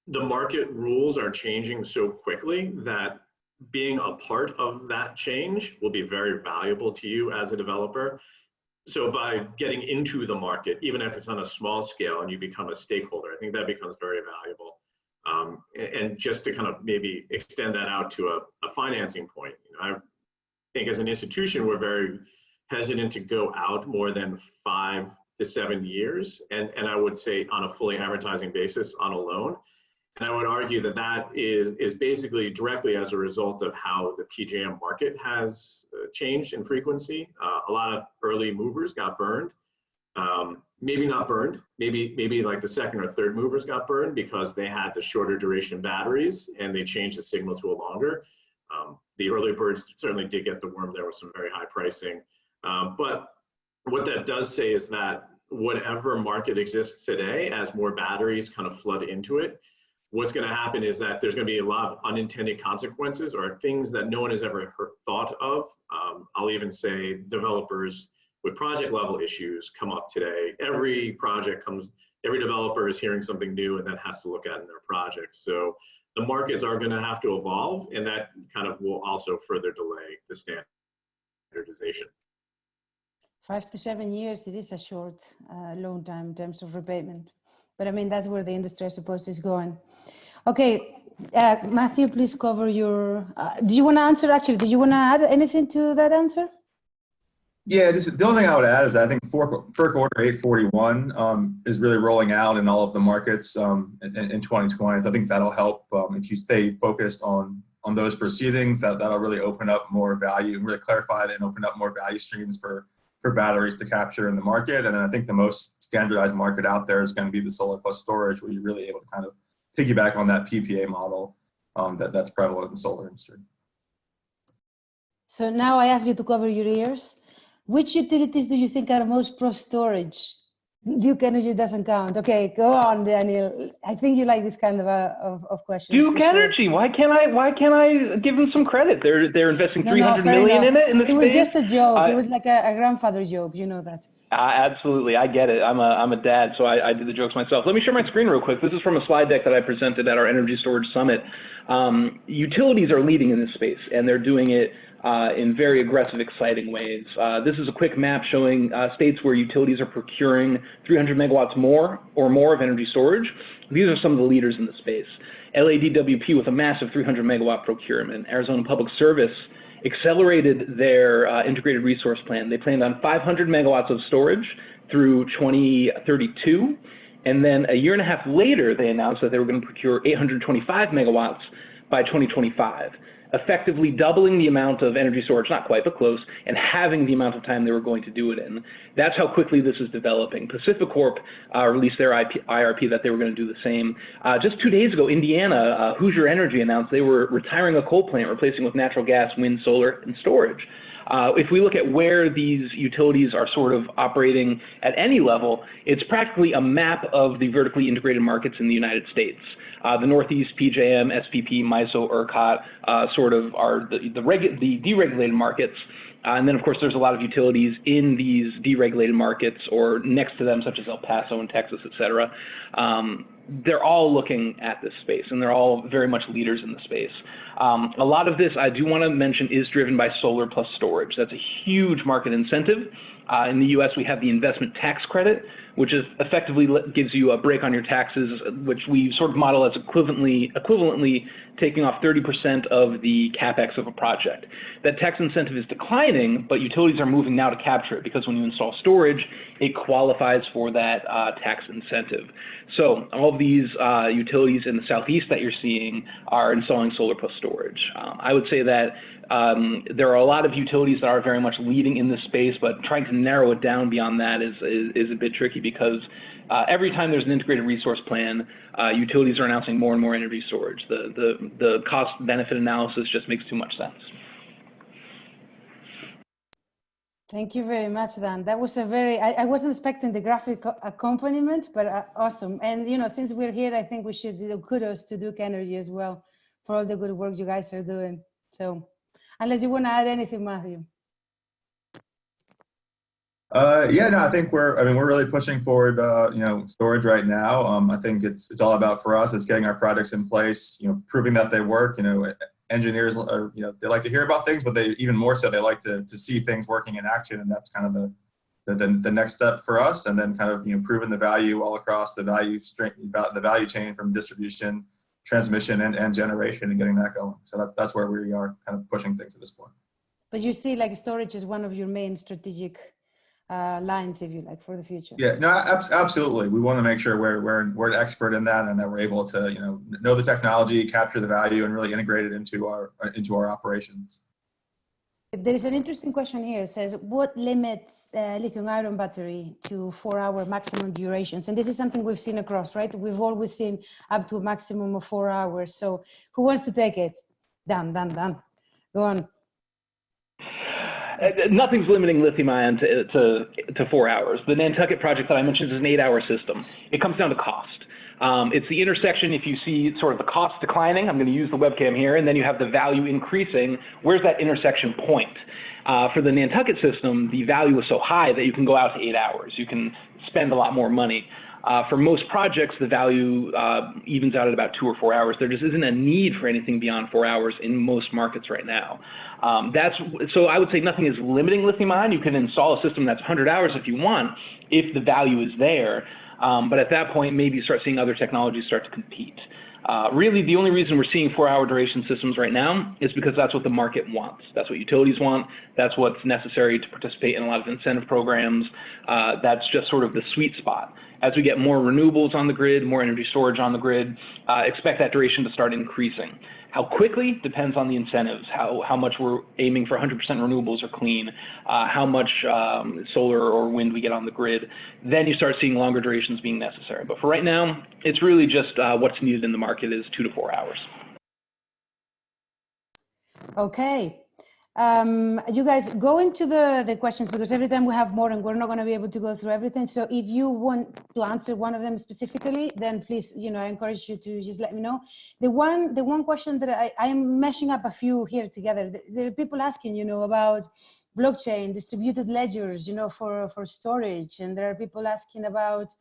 the market rules are changing so quickly that being a part of that change will be very valuable to you as a developer. So by getting into the market, even if it's on a small scale and you become a stakeholder, I think that becomes very valuable. And just to kind of maybe extend that out to a financing point, you know, I think as an institution, we're very hesitant to go out more than 5 to 7 years. And I would say on a fully amortizing basis on a loan. And I would argue that that is basically directly as a result of how the PJM market has changed in frequency. A lot of early movers got burned. Maybe not burned, maybe like the second or third movers got burned because they had the shorter duration batteries and they changed the signal to a longer. The early birds certainly did get the worm there with some very high pricing. But what that does say is that whatever market exists today, as more batteries kind of flood into it, what's going to happen is that there's going to be a lot of unintended consequences or things that no one has ever thought of. I'll even say developers with project level issues come up today. Every project comes, every developer is hearing something new and then has to look at in their project. So the markets are going to have to evolve, and that kind of will also further delay the standardization. 5 to 7 years, it is a short loan time in terms of repayment. But I mean, that's where the industry, I suppose, is going. Okay, Matthew, please cover your, do you want to answer, actually, do you want to add anything to that answer? Yeah, just the only thing I would add is that I think FERC Order 841 is really rolling out in all of the markets in 2020. So I think that'll help if you stay focused on those proceedings. That'll really open up more value and really clarify and open up more value streams for batteries to capture in the market. And then I think the most standardized market out there is going to be the solar plus storage, where you're really able to kind of piggyback on that PPA model that's prevalent in the solar industry. So now I ask you to cover your ears. Which utilities do you think are most pro storage? Duke Energy doesn't count. Okay, go on, Daniel. I think you like this kind of questions. Duke Energy. Sure. Why can't I give them some credit? They're investing $300 million in it in the space. It was just a joke. It was like a grandfather joke. You know that. Absolutely, I get it. I'm a dad, so I do the jokes myself. Let me share my screen real quick. This is from a slide deck that I presented at our Energy Storage Summit. Utilities are leading in this space, and they're doing it in very aggressive, exciting ways. This is a quick map showing states where utilities are procuring 300 megawatts more of energy storage. These are some of the leaders in the space. LADWP with a massive 300 megawatt procurement. Arizona Public Service accelerated their integrated resource plan. They planned on 500 megawatts of storage through 2032. And then a year and a half later, they announced that they were going to procure 825 megawatts by 2025, effectively doubling the amount of energy storage, not quite, but close, and halving the amount of time they were going to do it in. That's how quickly this is developing. PacifiCorp released their IRP that they were going to do the same. Just 2 days ago, Indiana, Hoosier Energy announced they were retiring a coal plant, replacing with natural gas, wind, solar, and storage. If we look at where these utilities are sort of operating at any level, it's practically a map of the vertically integrated markets in the United States. The Northeast, PJM, SPP, MISO, ERCOT sort of are the deregulated markets. And then, of course, there's a lot of utilities in these deregulated markets or next to them, such as El Paso and Texas, et cetera. They're all looking at this space, and they're all very much leaders in the space. A lot of this, I do want to mention, is driven by solar plus storage. That's a huge market incentive. In the U.S., we have the investment tax credit, which is effectively gives you a break on your taxes, which we sort of model as equivalently taking off 30% of the capex of a project. That tax incentive is declining, but utilities are moving now to capture it, because when you install storage, it qualifies for that tax incentive. So all of these utilities in the Southeast that you're seeing are installing solar plus storage. I would say that there are a lot of utilities that are very much leading in this space, but trying to narrow it down beyond that is a bit tricky, because every time there's an integrated resource plan, utilities are announcing more and more energy storage. The cost-benefit analysis just makes too much sense. Thank you very much, Dan. That was a very, I wasn't expecting the graphic accompaniment, but awesome. And, you know, since we're here, I think we should do kudos to Duke Energy as well for all the good work you guys are doing. So, unless you want to add anything, Matthew. Yeah, no, I think we're really pushing forward, storage right now. I think it's all about, for us, it's getting our projects in place, proving that they work. Engineers are, they like to hear about things, but they even more so, they like to see things working in action. And that's kind of the next step for us. And then kind of, proving the value all across the value chain, from distribution, transmission, and generation, and getting that going. So that's where we are kind of pushing things at this point. But you see, like, storage is one of your main strategic lines, if you like, for the future. Yeah, no, absolutely. We want to make sure we're an expert in that, and that we're able to, you know the technology, capture the value, and really integrate it into our operations. There is an interesting question here. It says, what limits lithium-ion battery to 4-hour maximum durations? And this is something we've seen across, right? We've always seen up to a maximum of 4 hours. So who wants to take it? Dan. Go on. Nothing's limiting lithium-ion to 4 hours. The Nantucket project that I mentioned is an 8-hour system. It comes down to cost. It's the intersection. If you see sort of the cost declining, I'm going to use the webcam here, and then you have the value increasing. Where's that intersection point? For the Nantucket system, the value is so high that you can go out to 8 hours. You can spend a lot more money. For most projects, the value evens out at about 2 or 4 hours. There just isn't a need for anything beyond 4 hours in most markets right now. So I would say nothing is limiting lithium-ion. You can install a system that's 100 hours if you want, if the value is there. But at that point, maybe you start seeing other technologies start to compete. Really, the only reason we're seeing 4-hour duration systems right now is because that's what the market wants. That's what utilities want. That's what's necessary to participate in a lot of incentive programs. That's just sort of the sweet spot. As we get more renewables on the grid, more energy storage on the grid, expect that duration to start increasing. How quickly depends on the incentives, how much we're aiming for 100% renewables or clean, how much solar or wind we get on the grid. Then you start seeing longer durations being necessary. But for right now, it's really just what's needed in the market is 2 to 4 hours. Okay. You guys go into the questions, because every time we have more and we're not going to be able to go through everything. So if you want to answer one of them specifically, then please, I encourage you to just let me know. The one question that I am meshing up a few here together. There are people asking, about blockchain, distributed ledgers, for storage. And there are people asking about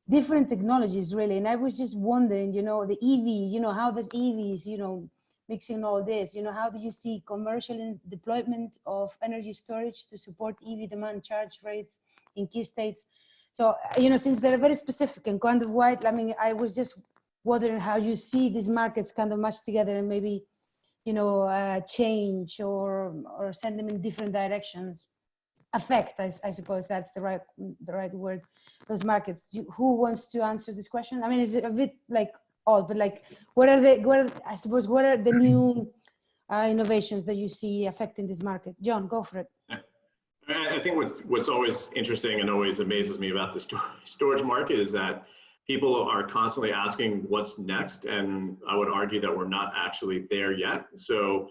different technologies, really. And I was just wondering, the EV, how does EVs, mixing all this, how do you see commercial deployment of energy storage to support EV demand charge rates in key states? So, since they're very specific and kind of wide, I was just wondering how you see these markets kind of match together and maybe, change or send them in different directions. Affect, I suppose that's the right word, those markets. Who wants to answer this question? It's a bit odd, but what are the new innovations that you see affecting this market? John, go for it. I think what's always interesting and always amazes me about the storage market is that people are constantly asking what's next, and I would argue that we're not actually there yet. So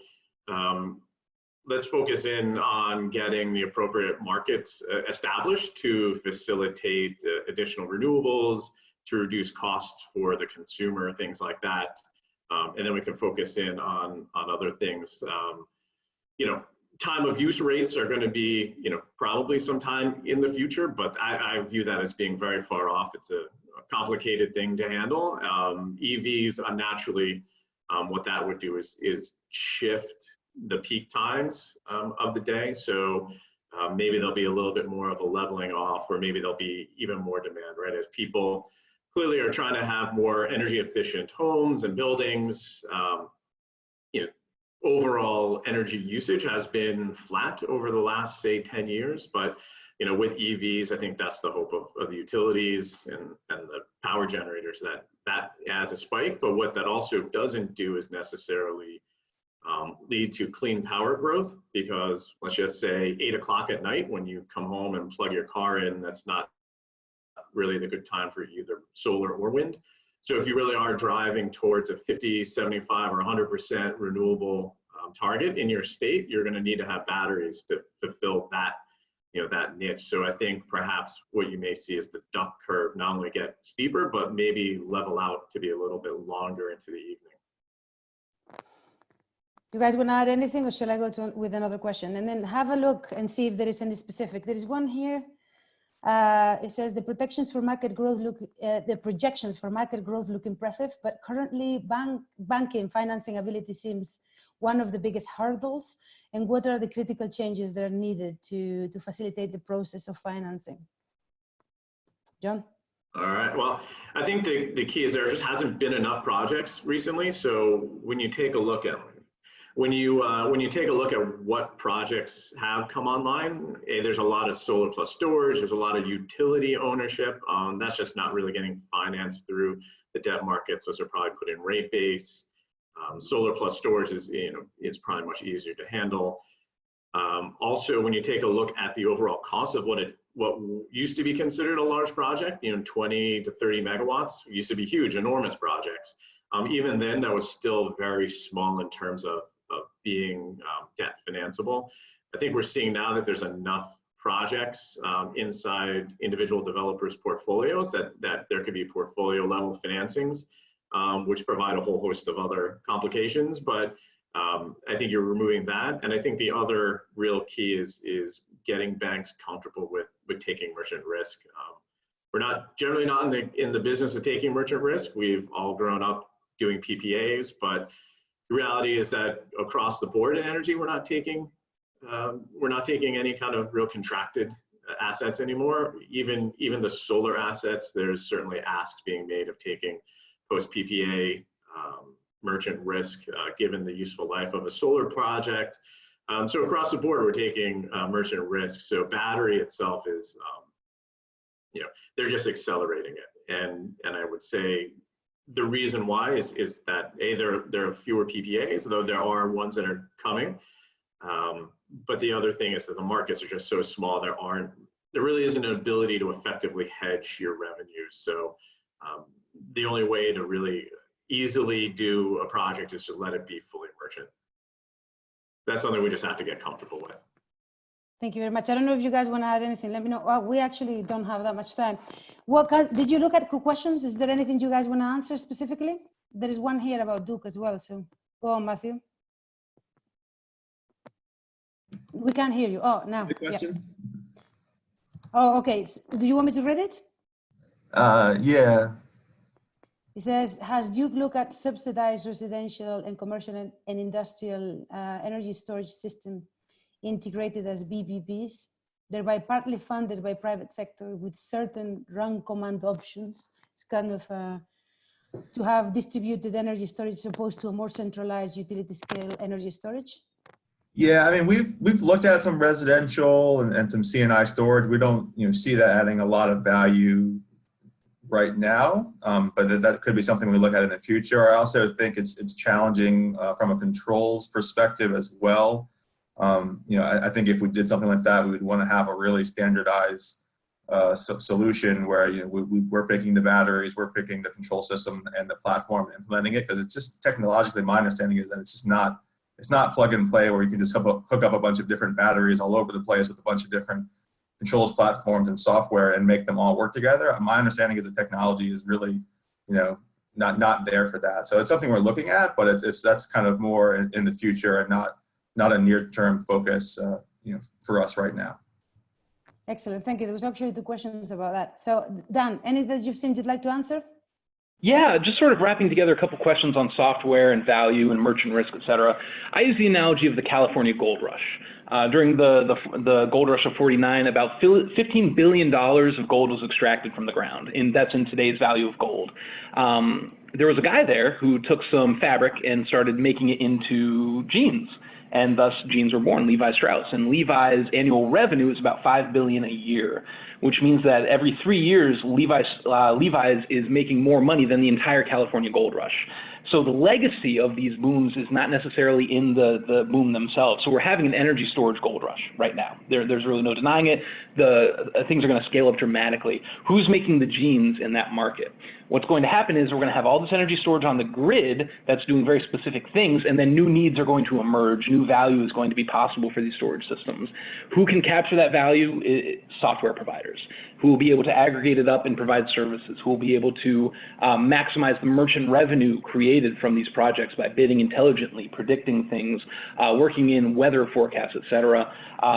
let's focus in on getting the appropriate markets established to facilitate additional renewables, to reduce costs for the consumer, things like that. And then we can focus in on other things. Time of use rates are going to be, probably sometime in the future, but I view that as being very far off. It's a complicated thing to handle. EVs unnaturally, what that would do is shift the peak times of the day. So maybe there'll be a little bit more of a leveling off, or maybe there'll be even more demand, right? As people clearly are trying to have more energy efficient homes and buildings. Overall energy usage has been flat over the last, say, 10 years. But with EVs, I think that's the hope of the utilities and the power generators, that adds a spike. But what that also doesn't do is necessarily lead to clean power growth, because let's just say 8 o'clock at night when you come home and plug your car in, that's not really the good time for either solar or wind. So if you really are driving towards a 50, 75, or 100% renewable target in your state, you're going to need to have batteries to fulfill that, that niche. So I think perhaps what you may see is the duck curve not only get steeper, but maybe level out to be a little bit longer into the evening. You guys want to add anything, or shall I go with another question? And then have a look and see if there is any specific. There is one here. It says the projections for market growth look impressive, but currently banking financing ability seems one of the biggest hurdles. And what are the critical changes that are needed to facilitate the process of financing? John? All right. Well, I think the key is there just hasn't been enough projects recently. So when you take a look at when you take a look at what projects have come online, there's a lot of solar plus storage. There's a lot of utility ownership. That's just not really getting financed through the debt markets. Those are probably put in rate base. Solar plus storage is probably much easier to handle. Also, when you take a look at the overall cost of what used to be considered a large project, 20 to 30 megawatts, used to be huge, enormous projects. Even then, that was still very small in terms of being debt financeable. I think we're seeing now that there's enough projects inside individual developers' portfolios that there could be portfolio level financings, which provide a whole host of other complications. But I think you're removing that. And I think the other real key is getting banks comfortable with taking merchant risk. We're generally not in the business of taking merchant risk. We've all grown up doing PPAs, but the reality is that across the board in energy, we're not taking any kind of real contracted assets anymore. Even the solar assets, there's certainly asks being made of taking post PPA merchant risk, given the useful life of a solar project. So across the board, we're taking merchant risk. So battery itself is, they're just accelerating it. And I would say the reason why is that there are fewer PPAs, though there are ones that are coming. But the other thing is that the markets are just so small. There really isn't an ability to effectively hedge your revenues. So the only way to really easily do a project is to let it be fully merchant. That's something we just have to get comfortable with. Thank you very much. I don't know if you guys want to add anything. Let me know. We actually don't have that much time. Did you look at questions? Is there anything you guys want to answer specifically? There is one here about Duke as well. So go on, Matthew. We can't hear you. Oh, now. The question? Yeah. Oh, okay. Do you want me to read it? Yeah. It says, has Duke looked at subsidized residential and commercial and industrial energy storage system integrated as BBBs, thereby partly funded by private sector with certain run command options? It's kind of to have distributed energy storage as opposed to a more centralized utility scale energy storage? Yeah, I mean, we've looked at some residential and some C&I storage. We don't see that adding a lot of value right now, but that could be something we look at in the future. I also think it's challenging from a controls perspective as well. I think if we did something like that, we would want to have a really standardized solution where we're picking the batteries, we're picking the control system and the platform and implementing it, because it's just technologically, my understanding is that it's not plug and play where you can just hook up a bunch of different batteries all over the place with a bunch of different controls platforms and software and make them all work together. My understanding is the technology is really, not there for that. So it's something we're looking at, but that's kind of more in the future and not a near-term focus, for us right now. Excellent, thank you. There was actually 2 questions about that. So Dan, any that you've seen you'd like to answer? Yeah, just sort of wrapping together a couple questions on software and value and merchant risk, et cetera. I use the analogy of the California gold rush. During the gold rush of '49, about $15 billion of gold was extracted from the ground, and that's in today's value of gold. There was a guy there who took some fabric and started making it into jeans, and thus jeans were born, Levi Strauss. And Levi's annual revenue is about $5 billion a year, which means that every 3 years, Levi's is making more money than the entire California gold rush. So the legacy of these booms is not necessarily in the boom themselves. So we're having an energy storage gold rush right now. There's really no denying it. Things are going to scale up dramatically. Who's making the jeans in that market? What's going to happen is we're going to have all this energy storage on the grid that's doing very specific things, and then new needs are going to emerge. New value is going to be possible for these storage systems. Who can capture that value? Software providers, who will be able to aggregate it up and provide services, who will be able to maximize the merchant revenue created from these projects by bidding intelligently, predicting things, working in weather forecasts, et cetera.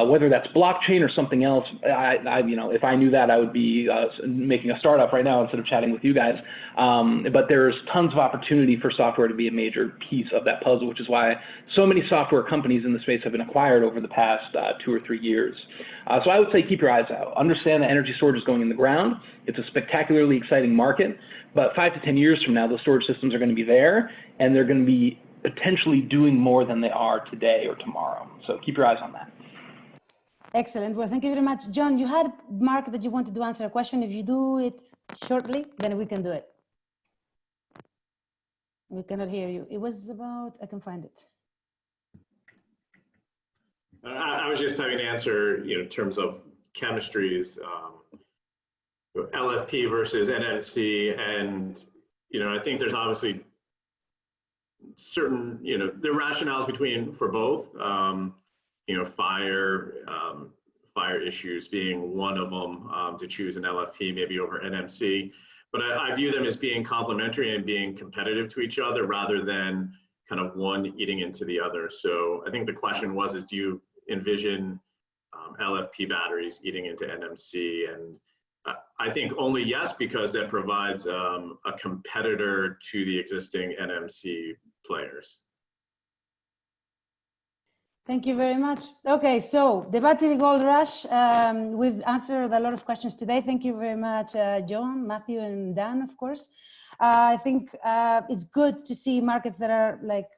Whether that's blockchain or something else, if I knew that, I would be making a startup right now instead of chatting with you guys. But there's tons of opportunity for software to be a major piece of that puzzle, which is why so many software companies in the space have been acquired over the past 2 or 3 years. So I would say keep your eyes out. Understand that energy storage is going in the ground. It's a spectacularly exciting market, but 5 to 10 years from now, those storage systems are going to be there, and they're going to be potentially doing more than they are today or tomorrow. So keep your eyes on that. Excellent. Well, thank you very much. John, you had marked that you wanted to answer a question. If you do it shortly, then we can do it. We cannot hear you. It was about, I can find it. I was just having to answer, in terms of chemistries, LFP versus NMC, and I think there's obviously certain, there are rationales for both. Fire issues being one of them, to choose an LFP maybe over NMC. But I view them as being complementary and being competitive to each other rather than kind of one eating into the other. So I think the question was, do you envision LFP batteries eating into NMC? And I think only yes, because that provides a competitor to the existing NMC players. Thank you very much. Okay, so the battery gold rush, we've answered a lot of questions today. Thank you very much, John, Matthew, and Dan, of course. I think it's good to see markets that are like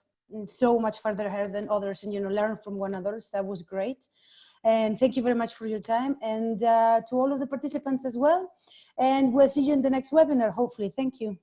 so much further ahead than others and, learn from one another. So that was great. And thank you very much for your time, and to all of the participants as well. And we'll see you in the next webinar, hopefully. Thank you.